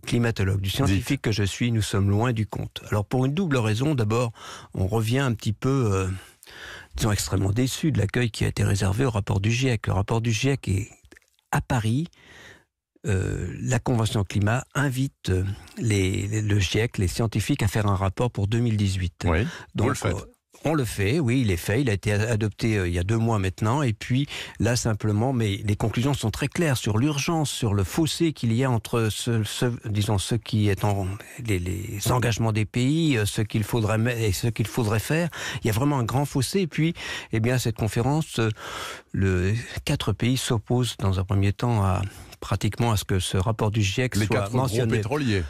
climatologue, du scientifique que je suis, nous sommes loin du compte. Alors pour une double raison, d'abord, on revient un petit peu, disons, extrêmement déçus de l'accueil qui a été réservé au rapport du GIEC. Le rapport du GIEC est à Paris. La Convention climat invite le GIEC, les scientifiques, à faire un rapport pour 2018. Oui, donc, vous le faites. On le fait, oui, il est fait. Il a été adopté il y a 2 mois maintenant. Et puis là, simplement, mais les conclusions sont très claires sur l'urgence, sur le fossé qu'il y a entre ce qui est les engagements des pays, ce qu'il faudrait et ce qu'il faudrait faire. Il y a vraiment un grand fossé. Et puis, eh bien, cette conférence, 4 pays s'opposent dans un premier temps pratiquement à ce que ce rapport du GIEC soit mentionné. Les 4 gros pétroliers.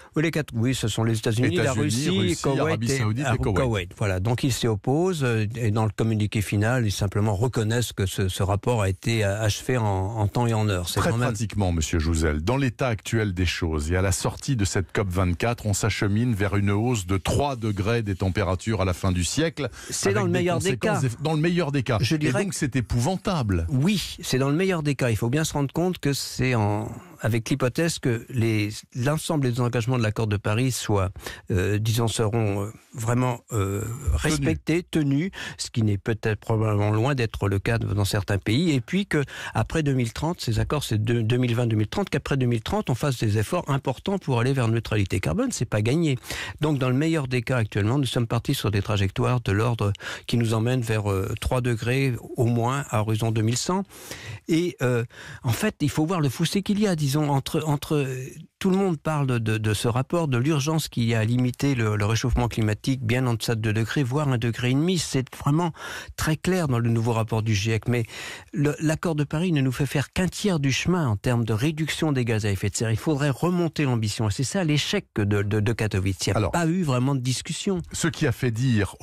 Oui, ce sont les États-Unis, la Russie, Koweït, Arabie Saoudite et Koweït. Voilà, donc ils s'y opposent et dans le communiqué final, ils simplement reconnaissent que ce rapport a été achevé en temps et en heure. Très pratiquement, Monsieur Jouzel, dans l'état actuel des choses et à la sortie de cette COP24, on s'achemine vers une hausse de 3 degrés des températures à la fin du siècle. C'est dans le meilleur des cas. Dans le meilleur des cas. Je dirais et donc c'est épouvantable. Oui, c'est dans le meilleur des cas. Il faut bien se rendre compte que c'est avec l'hypothèse que l'ensemble des engagements de l'accord de Paris seront vraiment respectés, tenus, ce qui n'est peut-être probablement loin d'être le cas dans certains pays, et puis qu'après 2030, ces accords c'est 2020-2030, qu'après 2030 on fasse des efforts importants pour aller vers la neutralité carbone, c'est pas gagné. Donc dans le meilleur des cas actuellement, nous sommes partis sur des trajectoires de l'ordre qui nous emmènent vers 3 degrés au moins à horizon 2100, et en fait il faut voir le fossé qu'il y a, disons, entre tout le monde parle de ce rapport, de l'urgence qu'il y a à limiter le réchauffement climatique bien en deçà de 2 degrés, voire 1,5 degré. C'est vraiment très clair dans le nouveau rapport du GIEC. Mais l'accord de Paris ne nous fait faire qu'un tiers du chemin en termes de réduction des gaz à effet de serre. Il faudrait remonter l'ambition. Et c'est ça l'échec de Katowice. Il n'y a pas eu vraiment de discussion. Ce qui a fait dire